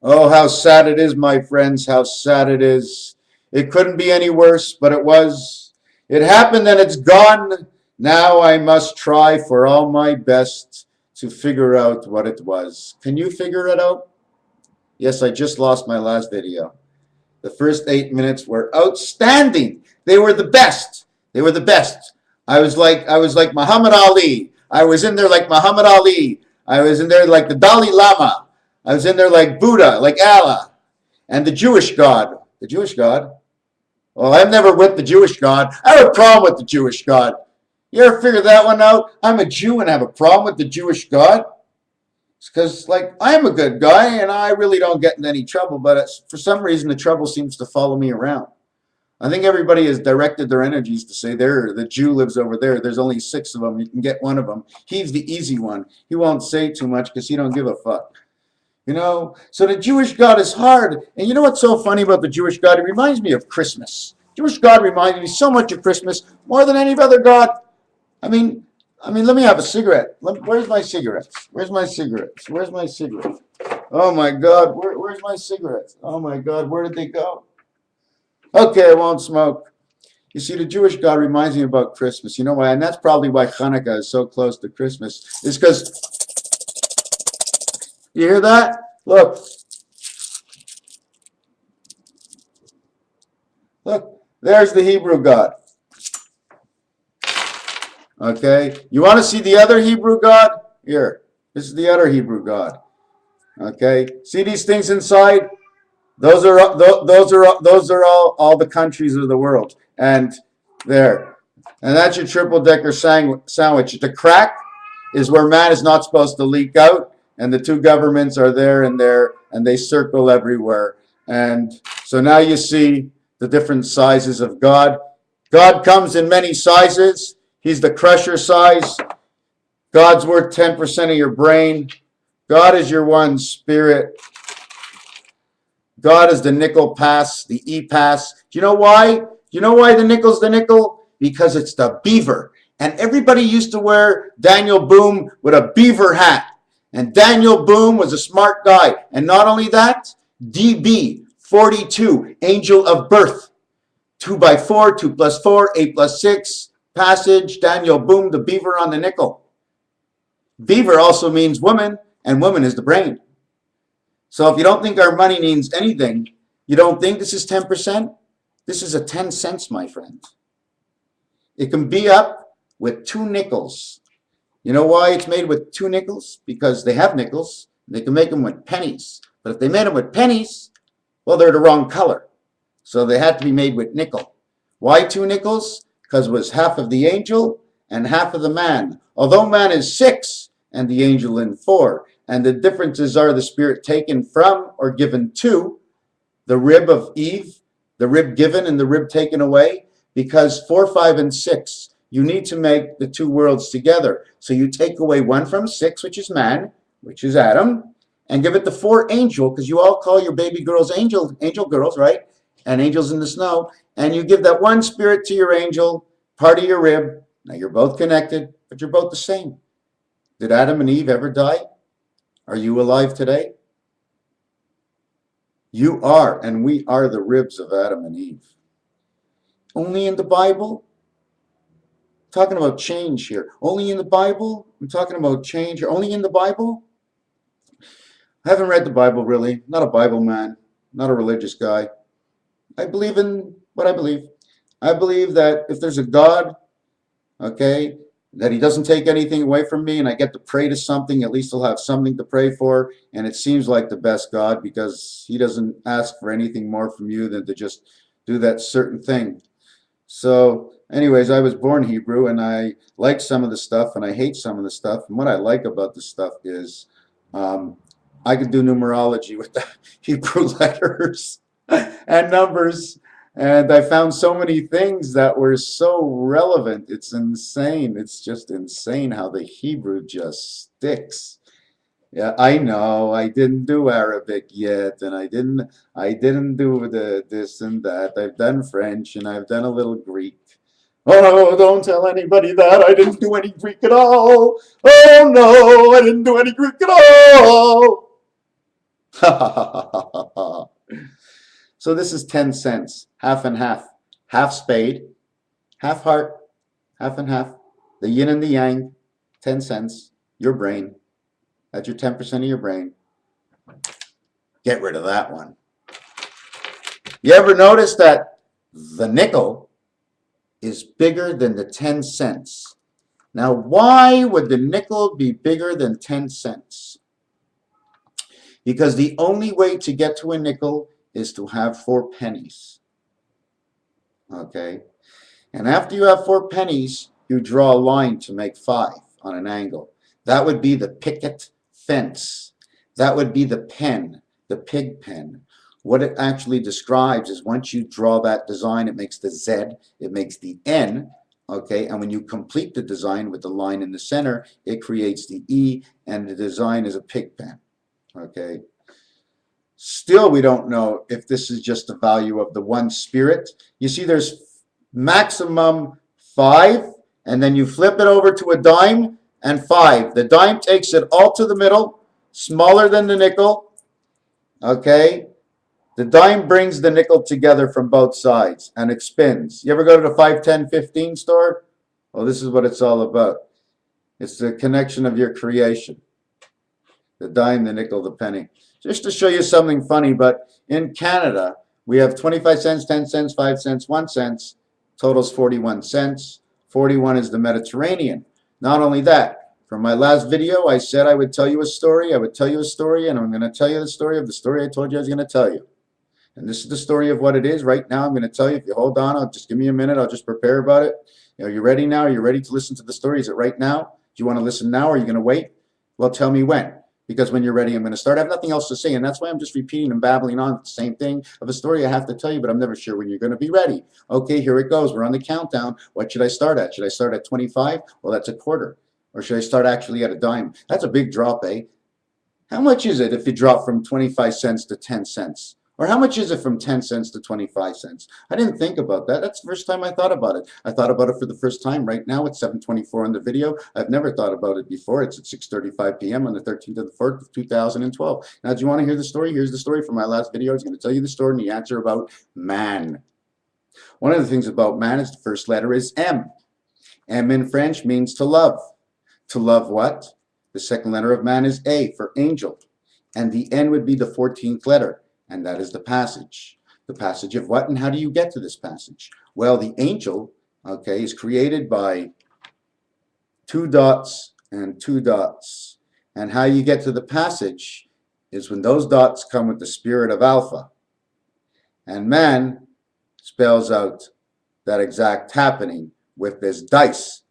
Oh, how sad it is, my friends, how sad it is. It couldn't be any worse, but it was. It happened and it's gone. Now I must try for all my best to figure out what it was. Can you figure it out? Yes, I just lost my last video. The first 8 minutes were outstanding. They were the best. They were the best. I was like Muhammad Ali. I was in there like Muhammad Ali. I was in there like the Dalai Lama. I was in there like Buddha, like Allah, and the Jewish God. The Jewish God? Well, I'm never with the Jewish God. I have a problem with the Jewish God. You ever figure that one out? I'm a Jew and I have a problem with the Jewish God? It's because, like, I'm a good guy and I really don't get in any trouble, but for some reason the trouble seems to follow me around. I think everybody has directed their energies to say, there, the Jew lives over there. There's only 6 of them. You can get one of them. He's the easy one. He won't say too much because he don't give a fuck. You know, so the Jewish God is hard. And you know what's so funny about the Jewish God? It reminds me of Christmas. Jewish God reminds me so much of Christmas, more than any other God. I mean, let me have a cigarette. Where's my cigarettes? Where's my cigarettes? Where's my cigarettes? Oh my God, where's my cigarettes? Oh my God, where did they go? Okay, I won't smoke. You see, the Jewish God reminds me about Christmas. You know why? And that's probably why Hanukkah is so close to Christmas. It's because, you hear that? Look. Look, there's the Hebrew God. Okay, you want to see the other Hebrew God? Here, this is the other Hebrew God. Okay, see these things inside? Those are all the countries of the world, and there, and that's your triple-decker sandwich. The crack is where man is not supposed to leak out, and the 2 governments are there, and they circle everywhere. And so now you see the different sizes of God. God comes in many sizes. He's the crusher size. God's worth 10% of your brain. God is your one spirit. God is the nickel pass, the E-pass. Do you know why? Do you know why the nickel's the nickel? Because it's the beaver. And everybody used to wear Daniel Boone with a beaver hat. And Daniel Boone was a smart guy. And not only that, DB 42, angel of birth. 2 by 4, 2 plus 4, 8 plus 6. Passage, Daniel Boone, the beaver on the nickel. Beaver also means woman, and woman is the brain. So if you don't think our money means anything, you don't think this is 10%? This is a 10 cents, my friend. It can be up with 2 nickels. You know why it's made with 2 nickels? Because they have nickels. They can make them with pennies. But if they made them with pennies, well, they're the wrong color. So they had to be made with nickel. Why 2 nickels? Because it was half of the angel and half of the man. Although man is 6 and the angel in 4. And the differences are the spirit taken from or given to the rib of Eve, the rib given and the rib taken away. Because 4, 5, and 6, you need to make the 2 worlds together. So you take away 1 from 6, which is man, which is Adam, and give it the 4 angel, because you all call your baby girls angel girls, right? And angels in the snow. And you give that 1 spirit to your angel, part of your rib. Now you're both connected, but you're both the same. Did Adam and Eve ever die? Are you alive today? You are, and we are the ribs of Adam and Eve. Only in the Bible? I'm talking about change here. Only in the Bible? I'm talking about change here. Only in the Bible? I haven't read the Bible really. Not a Bible man. Not a religious guy. I believe in what I believe. I believe that if there's a God, okay, that he doesn't take anything away from me and I get to pray to something, at least I'll have something to pray for. And it seems like the best God because he doesn't ask for anything more from you than to just do that certain thing. So anyways, I was born Hebrew and I like some of the stuff and I hate some of the stuff. And what I like about the stuff is I can do numerology with the Hebrew letters and numbers. And I found so many things that were so relevant. It's insane. It's just insane how the Hebrew just sticks. Yeah, I know. I didn't do Arabic yet, and I didn't do this and that. I've done French and I've done a little Greek. Oh, don't tell anybody that I didn't do any Greek at all. Oh no, I didn't do any Greek at all. So this is 10 cents, half and half. Half spade, half heart, half and half. The yin and the yang, 10 cents. Your brain. That's your 10% of your brain. Get rid of that one. You ever notice that the nickel is bigger than the 10 cents? Now, why would the nickel be bigger than 10 cents? Because the only way to get to a nickel is to have 4 pennies. Okay? And after you have 4 pennies, you draw a line to make 5 on an angle. That would be the picket fence. That would be the pen, the pig pen. What it actually describes is once you draw that design, it makes the Z, it makes the N, okay? And when you complete the design with the line in the center, it creates the E, and the design is a pig pen, okay? Still, we don't know if this is just the value of the one spirit. You see, there's maximum 5, and then you flip it over to a dime, and 5. The dime takes it all to the middle, smaller than the nickel, okay? The dime brings the nickel together from both sides, and it spins. You ever go to the 5, 10, 15 store? Well, this is what it's all about. It's the connection of your creation. The dime, the nickel, the penny. Just to show you something funny, but in Canada, we have 25 cents, 10 cents, 5 cents, 1 cent. Totals 41 cents. 41 is the Mediterranean. Not only that, from my last video, I said I would tell you a story. I would tell you a story, and I'm going to tell you the story of the story I told you I was going to tell you. And this is the story of what it is. Right now, I'm going to tell you. If you hold on, just give me a minute. I'll just prepare about it. Are you ready now? Are you ready to listen to the story? Is it right now? Do you want to listen now, or are you going to wait? Well, tell me when. Because when you're ready, I'm going to start. I have nothing else to say, and that's why I'm just repeating and babbling on the same thing of a story I have to tell you, but I'm never sure when you're going to be ready. Okay, here it goes. We're on the countdown. What should I start at? Should I start at 25? Well, that's a quarter. Or should I start actually at a dime? That's a big drop, eh? How much is it if you drop from 25 cents to 10 cents? Or how much is it from 10 cents to 25 cents? I didn't think about that. That's the first time I thought about it. I thought about it for the first time right now at 7:24 on the video. I've never thought about it before. It's at 6:35 p.m. on the 13th of the 4th of 2012. Now, do you want to hear the story? Here's the story from my last video. I was going to tell you the story and the answer about man. One of the things about man is the first letter is M. M in French means to love. To love what? The second letter of man is A for angel. And the N would be the 14th letter. And that is the passage. The passage of what, and how do you get to this passage? Well, the angel, okay, is created by 2 dots and 2 dots. And how you get to the passage is when those dots come with the spirit of alpha. And man spells out that exact happening with this dice.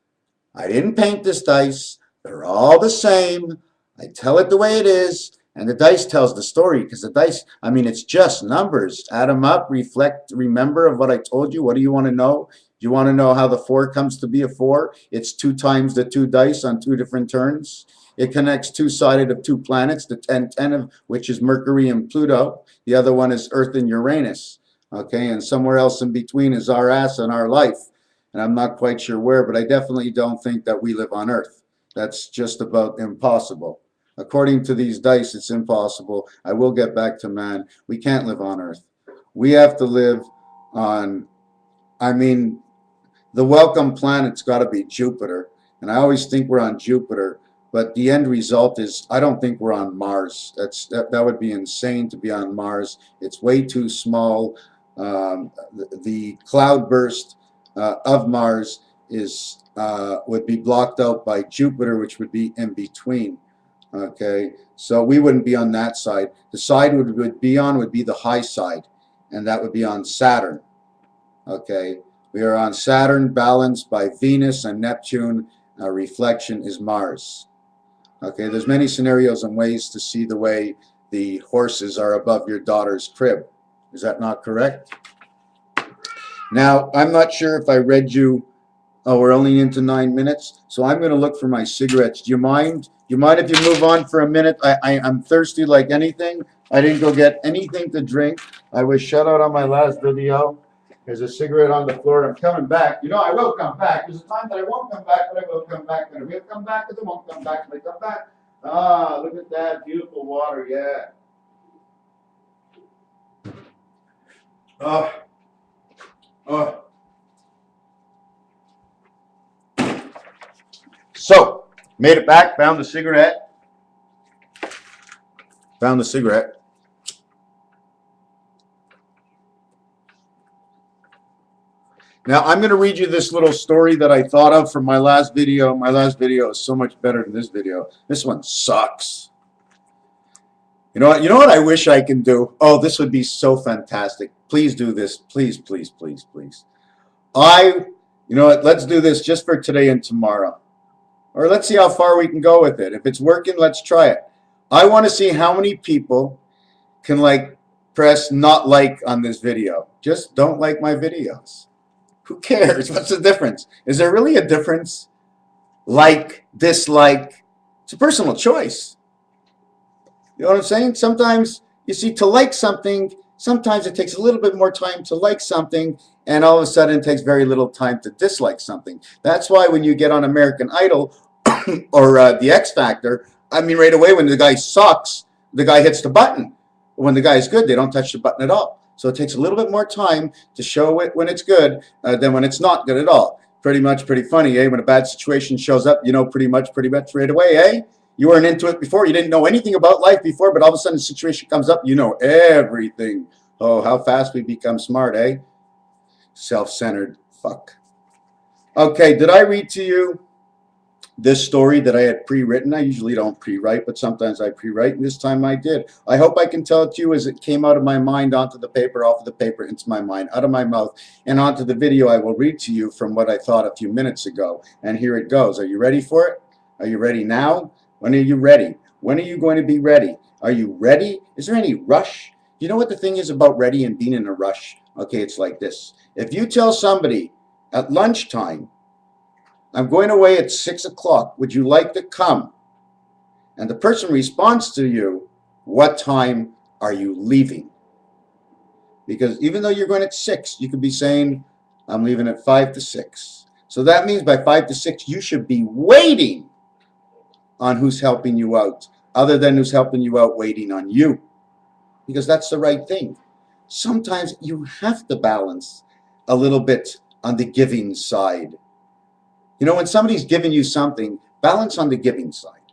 I didn't paint this dice. They're all the same. I tell it the way it is. And the dice tells the story, because the dice, I mean, it's just numbers. Add them up, reflect, remember of what I told you. What do you want to know? Do you want to know how the 4 comes to be a 4? It's 2 times the 2 dice on 2 different turns. It connects 2-sided of 2 planets, the 10 of which is Mercury and Pluto. The other one is Earth and Uranus. Okay, and somewhere else in between is our ass and our life. And I'm not quite sure where, but I definitely don't think that we live on Earth. That's just about impossible. According to these dice, it's impossible. I will get back to man. We can't live on Earth. We have to live on, I mean, the welcome planet's got to be Jupiter. And I always think we're on Jupiter. But the end result is, I don't think we're on Mars. That would be insane to be on Mars. It's way too small. The cloud burst of Mars is would be blocked out by Jupiter, which would be in between. Okay, so we wouldn't be on that side. The side we would be on would be the high side, and that would be on Saturn. Okay, we are on Saturn, balanced by Venus and Neptune. Our reflection is Mars. Okay, there's many scenarios and ways to see the way the horses are above your daughter's crib. Is that not correct? Now, I'm not sure if I read you. Oh, we're only into 9 minutes, so I'm going to look for my cigarettes. Do you mind? Do you mind if you move on for a minute? I'm thirsty like anything. I didn't go get anything to drink. I was shut out on my last video. There's a cigarette on the floor. I'm coming back. You know, I will come back. There's a time that I won't come back, but I will come back. And I will come back, but I won't come back. But I come back. Ah, look at that beautiful water. Yeah. Uh, uh. So, made it back, found the cigarette. Found the cigarette. Now, I'm going to read you this little story that I thought of from my last video. My last video is so much better than this video. This one sucks. You know what? You know what I wish I can do? Oh, this would be so fantastic. Please do this. Please, please, please, please. You know what? Let's do this just for today and tomorrow. Or let's see how far we can go with it. If it's working, let's try it. I want to see how many people can press not like on this video. Just don't like my videos. Who cares? What's the difference? Is there really a difference? Like, dislike. It's a personal choice. You know what I'm saying? Sometimes, you see, to like something, sometimes it takes a little bit more time to like something, and all of a sudden it takes very little time to dislike something. That's why when you get on American Idol or the X Factor, I mean, right away when the guy sucks, the guy hits the button. When the guy is good, they don't touch the button at all. So it takes a little bit more time to show it when it's good than when it's not good at all. Pretty much pretty funny, eh? When a bad situation shows up, you know pretty much right away, eh? You weren't into it before. You didn't know anything about life before, but all of a sudden the situation comes up, you know everything. Oh, how fast we become smart, eh? Self-centered fuck. Okay, did I read to you this story that I had pre-written? I usually don't pre-write, but sometimes I pre-write, and this time I did. I hope I can tell it to you as it came out of my mind onto the paper, off of the paper into my mind, out of my mouth, and onto the video I will read to you from what I thought a few minutes ago. And here it goes. Are you ready for it? Are you ready now? When are you ready? When are you going to be ready? Are you ready? Is there any rush? You know what the thing is about ready and being in a rush? Okay, it's like this. If you tell somebody at lunchtime, I'm going away at 6 o'clock. Would you like to come? And the person responds to you, what time are you leaving? Because even though you're going at 6, you could be saying, I'm leaving at 5 to 6. So that means by 5 to 6, you should be waiting on who's helping you out, other than who's helping you out waiting on you. Because that's the right thing. Sometimes you have to balance a little bit on the giving side. You know, when somebody's giving you something, balance on the giving side.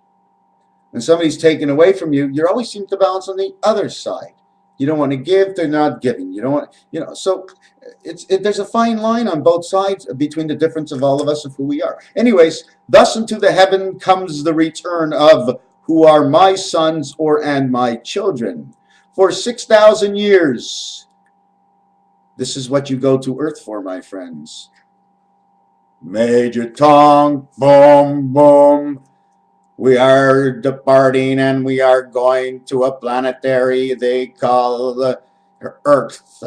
When somebody's taken away from you, you always seem to balance on the other side. You don't want to give, they're not giving. You don't want, you know, so there's a fine line on both sides between the difference of all of us of who we are. Anyways, thus into the heaven comes the return of who are my sons and my children. For 6,000 years, this is what you go to earth for, my friends. Major tongue, boom, boom. We are departing and we are going to a planetary they call the Earth,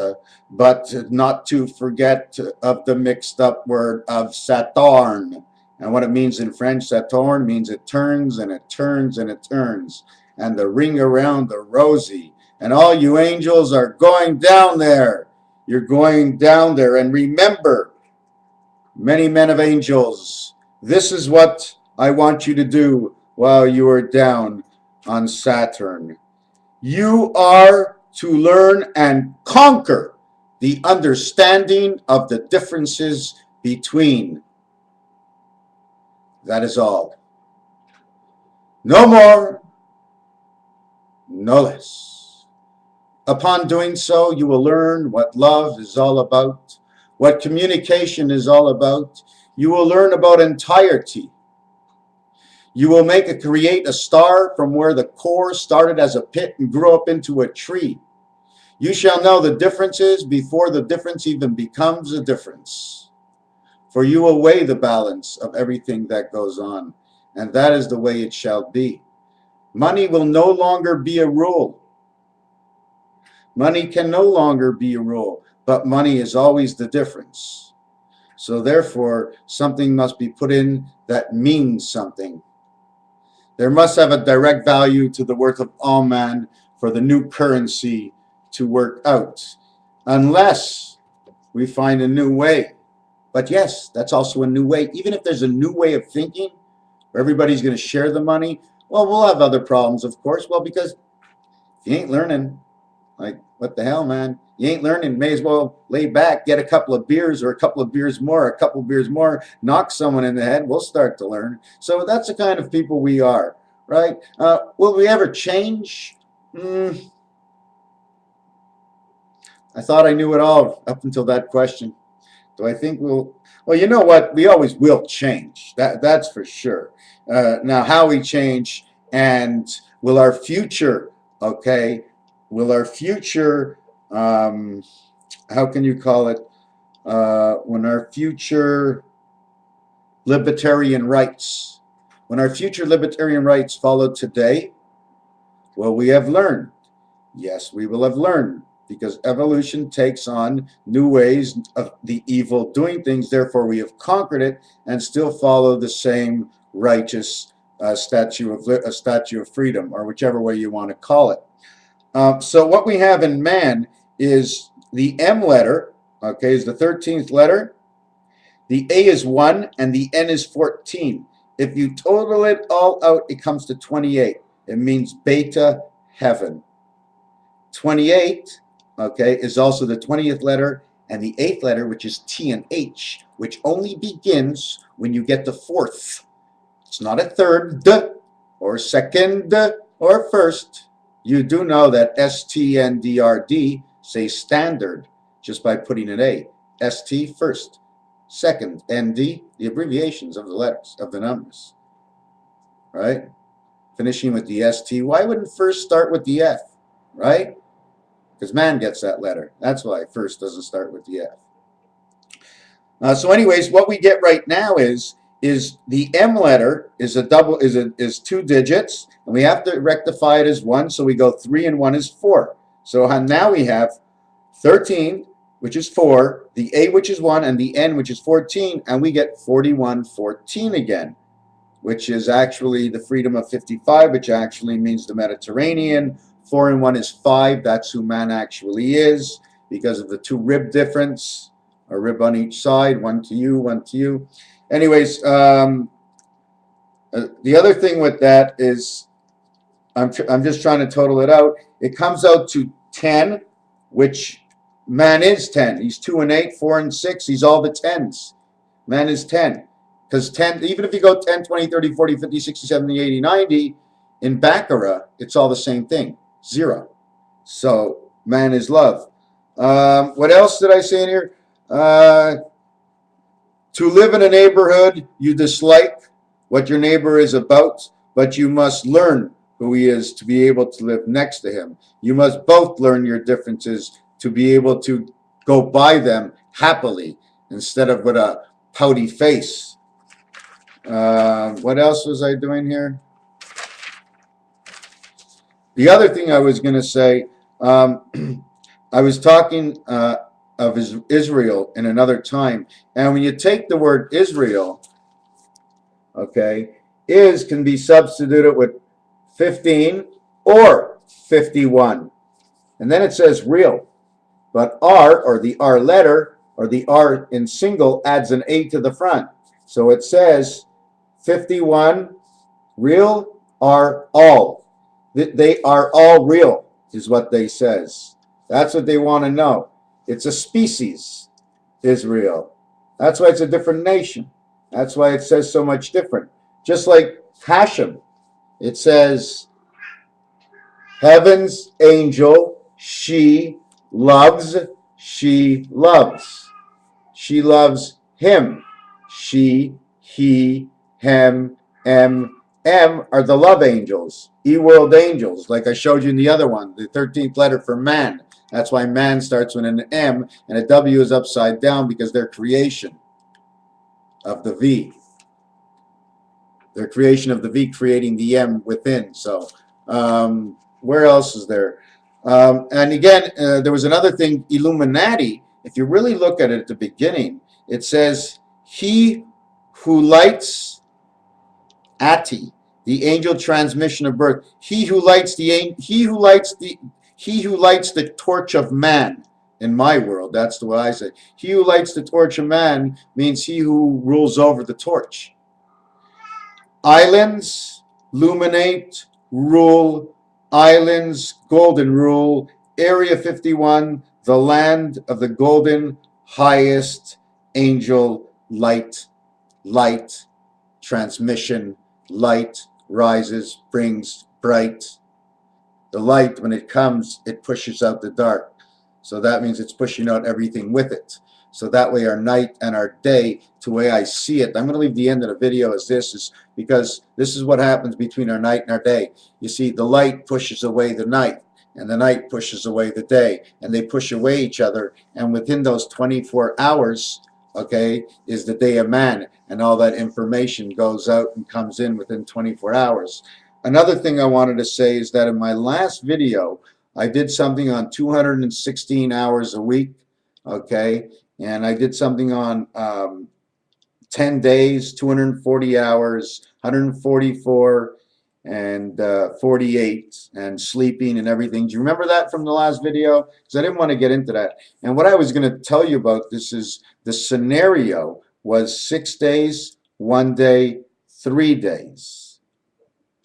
but not to forget of the mixed up word of Saturn. And what it means in French, Saturn means it turns and it turns and it turns. And the ring around the rosy. And all you angels are going down there. You're going down there. And remember, many men of angels, this is what I want you to do while you are down on Saturn. You are to learn and conquer the understanding of the differences between. That is all. No more, no less. Upon doing so, you will learn what love is all about, what communication is all about. You will learn about entirety. You will create a star from where the core started as a pit and grew up into a tree. You shall know the differences before the difference even becomes a difference. For you will weigh the balance of everything that goes on, and that is the way it shall be. Money will no longer be a rule. Money can no longer be a rule, but money is always the difference. So therefore, something must be put in that means something. There must have a direct value to the worth of all man for the new currency to work out, unless we find a new way. But yes, that's also a new way. Even if there's a new way of thinking, where everybody's going to share the money, well, we'll have other problems, of course. Well, because if you ain't learning, Like, what the hell, man? You ain't learning. May as well lay back, get a couple of beers or a couple of beers more, a couple of beers more, knock someone in the head. We'll start to learn. So that's the kind of people we are, right? Will we ever change? I thought I knew it all up until that question. Do I think we'll? Well, you know what? We always will change. That's for sure. Now, how we change and will our future? Okay, will our future? How can you call it? When our future libertarian rights, when our future libertarian rights follow today, well, we have learned. Yes, we will have learned, because evolution takes on new ways of the evil doing things. Therefore, we have conquered it and still follow the same righteous statue of freedom, or whichever way you want to call it. So what we have in man is the M letter, okay, is the 13th letter. The A is 1 and the N is 14. If you total it all out, it comes to 28. It means beta heaven. 28, okay, is also the 20th letter, and the 8th letter, which is T and H, which only begins when you get the 4th. It's not a 3rd or 2nd or 1st. You do know that STNDRD say standard just by putting an A. ST 1st, 2nd, ND, the abbreviations of the letters, of the numbers, right? Finishing with the ST. Why wouldn't first start with the F, right? Because man gets that letter. That's why first doesn't start with the F. So anyways, what we get right now is the M letter is is 2 digits, and we have to rectify it as 1, so we go 3 and 1 is 4. So now we have 13, which is 4, the A, which is 1, and the N, which is 14, and we get 4114 again, which is actually the freedom of 55, which actually means the Mediterranean. 4 and 1 is 5. That's who man actually is, because of the 2 rib difference, a rib on each side, 1 to you, 1 to you. Anyways, the other thing with that is, I'm just trying to total it out. It comes out to 10, which man is 10. He's 2 and 8, 4 and 6. He's all the 10s. Man is 10. Because 10, even if you go 10, 20, 30, 40, 50, 60, 70, 80, 90, in Baccarat, it's all the same thing. 0. So man is love. What else did I say in here? To live in a neighborhood, you dislike what your neighbor is about, but you must learn who he is to be able to live next to him. You must both learn your differences to be able to go by them happily instead of with a pouty face. What else was I doing here? The other thing I was going to say, I was talking of Israel in another time, and when you take the word Israel, okay, is can be substituted with 15 or 51, and then it says real, but R, or the R letter, or the R in single, adds an A to the front, so it says 51 real are all. They are all real, is what they says. That's what they want to know. It's a species, Israel. That's why it's a different nation. That's why it says so much different. Just like Hashem, it says, heaven's angel, she loves, she loves. She loves him. She, he, him, M are the love angels, E-world angels, like I showed you in the other one, the 13th letter for man. That's why man starts with an M, and a W is upside down, because they're creation of the V. They're creation of the V, creating the M within. So where else is there? And again, there was another thing, Illuminati. If you really look at it at the beginning, it says, he who lights Ati, the angel transmission of birth. He who lights the torch of man. In my world, that's the way I say. He who lights the torch of man means he who rules over the torch. Islands, luminate, rule. Islands, golden rule. Area 51, the land of the golden highest angel light, light, transmission, light rises, brings bright. The light, when it comes, it pushes out the dark. So that means it's pushing out everything with it. So that way our night and our day, to the way I see it, I'm going to leave the end of the video as this, is because this is what happens between our night and our day. You see, the light pushes away the night, and the night pushes away the day, and they push away each other, and within those 24 hours, okay, is the day of man, and all that information goes out and comes in within 24 hours. Another thing I wanted to say is that in my last video, I did something on 216 hours a week, okay, and I did something on 10 days, 240 hours, 144, and 48, and sleeping and everything. Do you remember that from the last video? Because I didn't want to get into that. And what I was going to tell you about this is the scenario was 6 days, 1 day, 3 days.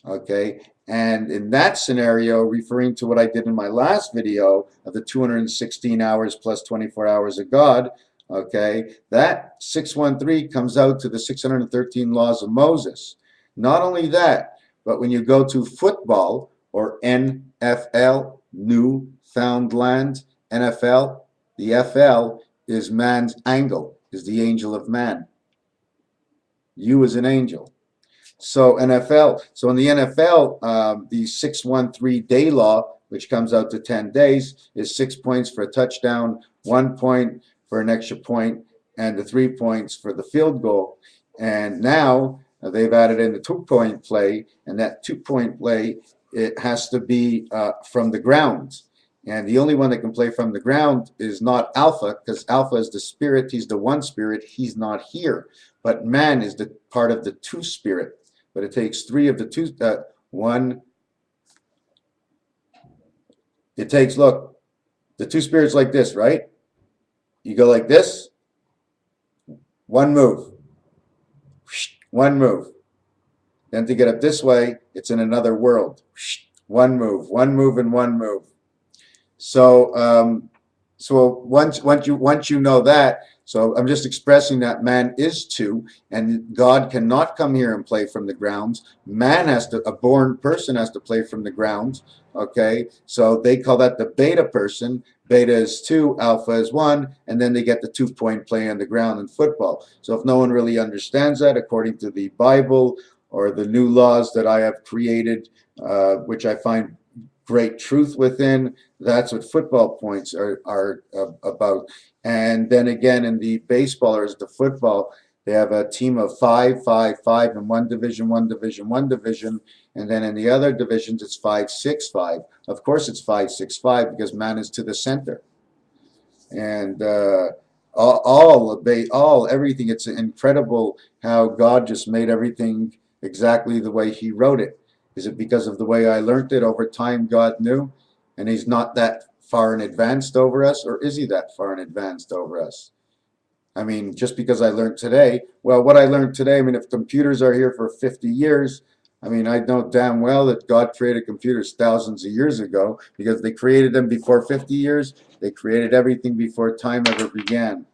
Okay, and in that scenario, referring to what I did in my last video of the 216 hours plus 24 hours of God, okay, that 613 comes out to the 613 laws of Moses. Not only that, but when you go to football or NFL, Newfoundland, NFL, the FL is man's angle, is the angel of man. You is an angel. So NFL, so in the NFL, the 613 day law, which comes out to 10 days, is 6 points for a touchdown, 1 point for an extra point, and the 3 points for the field goal. And now they've added in the 2-point play, and that 2-point play, it has to be from the ground. And the only one that can play from the ground is not Alpha, because Alpha is the spirit. He's the one spirit. He's not here. But man is the part of the two spirit. But it takes 3 of the 2, one. It takes, look, the 2 spirits like this, right? You go like this, 1 move, 1 move. Then to get up this way, it's in another world. 1 move, 1 move, and 1 move. So, once you know that, so I'm just expressing that man is 2, and God cannot come here and play from the grounds. Man has to, a born person has to play from the grounds. Okay, so they call that the beta person. Beta is 2, alpha is 1, and then they get the 2-point play on the ground in football. So if no one really understands that, according to the Bible or the new laws that I have created, which I find great truth within, that's what football points are about. And then again, in the baseball or the football, they have a team of 5, 5, 5 in one division, one division, one division, and then in the other divisions it's 5, 6, 5. Of course it's 5, 6, 5 because man is to the center. And everything, it's incredible how God just made everything exactly the way he wrote it. Is it because of the way I learned it over time God knew, and he's not that far in advanced over us, or is he that far in advanced over us? I mean, just because I learned today, well, what I learned today, I mean, if computers are here for 50 years, I mean, I know damn well that God created computers thousands of years ago, because they created them before 50 years. They created everything before time ever began.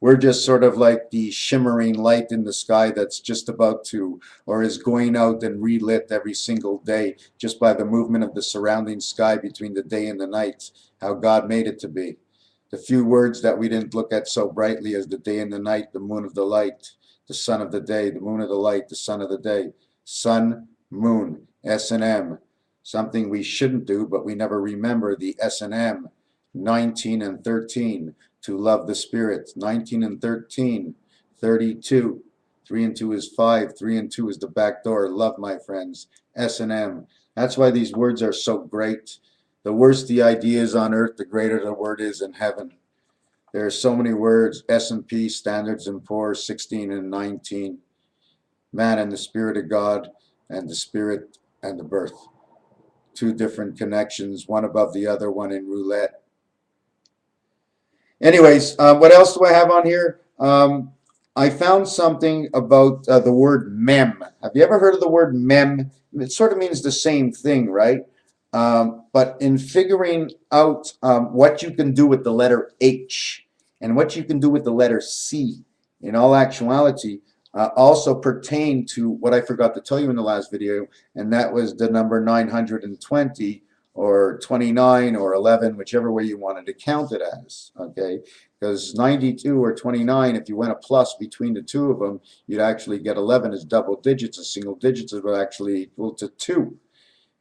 We're just sort of like the shimmering light in the sky that's just about to, or is going out and relit every single day just by the movement of the surrounding sky between the day and the night, how God made it to be. The few words that we didn't look at so brightly as the day and the night, the moon of the light, the sun of the day, the moon of the light, the sun of the day. Sun, moon, S&M. Something we shouldn't do, but we never remember the S&M. 19 and 13. To love the Spirit. 19 and 13, 32. 3 and 2 is 5. 3 and 2 is the back door. Love, my friends. S&M. That's why these words are so great. The worse the idea is on earth, the greater the word is in heaven. There are so many words. S&P, Standards and Poor's, 16 and 19. Man and the Spirit of God, and the Spirit and the birth. 2 different connections, one above the other, one in roulette. Anyways, what else do I have on here? I found something about the word mem. Have you ever heard of the word mem? It sort of means the same thing, right? But in figuring out what you can do with the letter H and what you can do with the letter C, in all actuality, also pertain to what I forgot to tell you in the last video, and that was the number 920 or 29 or 11, whichever way you wanted to count it as, okay? Because 92 or 29, if you went a plus between the two of them, you'd actually get 11 as double digits. As single digits, it would actually equal to 2.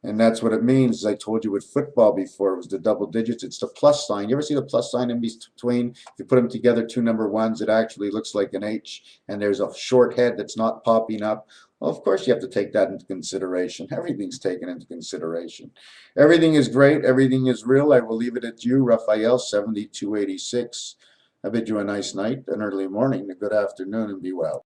And that's what it means. As I told you with football before, it was the double digits. It's the plus sign. You ever see the plus sign in between? If you put them together, two number ones, it actually looks like an H, and there's a short head that's not popping up. Well, of course you have to take that into consideration. Everything's taken into consideration. Everything is great. Everything is real. I will leave it at you, Raphael, 7286. I bid you a nice night, an early morning, a good afternoon, and be well.